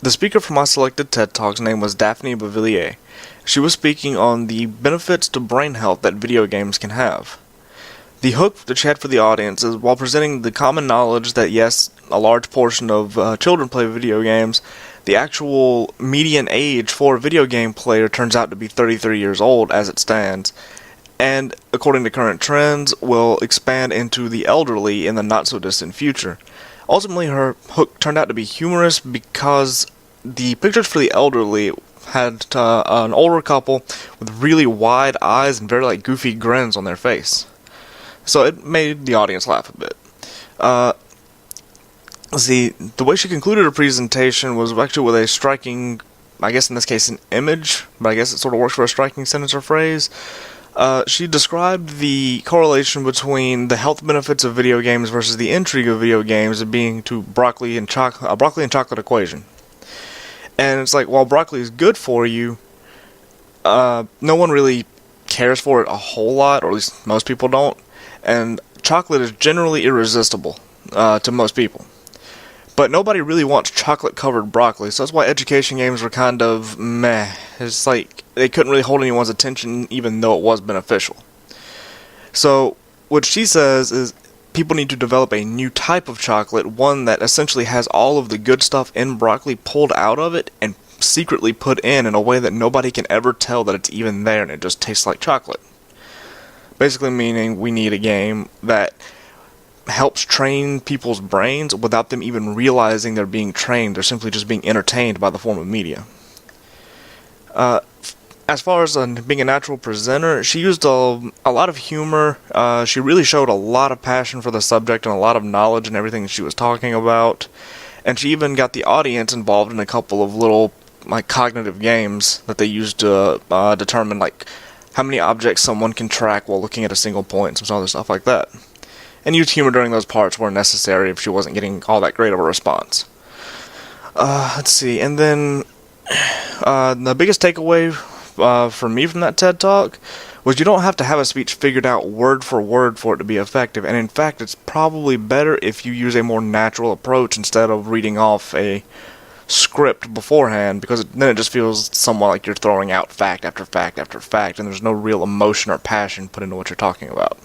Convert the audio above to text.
The speaker for my selected TED Talk's name was Daphne Bavillier. She was speaking on the benefits to brain health that video games can have. The hook that she had for the audience is while presenting the common knowledge that yes, a large portion of children play video games, the actual median age for a video game player turns out to be 33 years old as it stands, and according to current trends, will expand into the elderly in the not-so-distant future. Ultimately, her hook turned out to be humorous because the pictures for the elderly had an older couple with really wide eyes and very goofy grins on their face. So it made the audience laugh a bit. The way she concluded her presentation was actually with a striking, I guess in this case an image, but I guess it sort of works for a striking sentence or phrase. She described the correlation between the health benefits of video games versus the intrigue of video games as being to broccoli and chocolate equation. And it's like, while broccoli is good for you, no one really cares for it a whole lot, or at least most people don't. And chocolate is generally irresistible to most people. But nobody really wants chocolate-covered broccoli, so that's why education games were kind of meh. It's like they couldn't really hold anyone's attention even though it was beneficial. So what she says is people need to develop a new type of chocolate, one that essentially has all of the good stuff in broccoli pulled out of it and secretly put in a way that nobody can ever tell that it's even there and it just tastes like chocolate. Basically meaning we need a game that helps train people's brains without them even realizing they're being trained. They're simply just being entertained by the form of media. As far as being a natural presenter, she used a lot of humor. She really showed a lot of passion for the subject and a lot of knowledge in everything she was talking about. And she even got the audience involved in a couple of little cognitive games that they used to determine how many objects someone can track while looking at a single point and some other stuff like that. And used humor during those parts where necessary if she wasn't getting all that great of a response. Let's see, and then the biggest takeaway for me from that TED Talk was you don't have to have a speech figured out word for word for it to be effective, and in fact it's probably better if you use a more natural approach instead of reading off a script beforehand, because then it just feels somewhat like you're throwing out fact after fact after fact, and there's no real emotion or passion put into what you're talking about.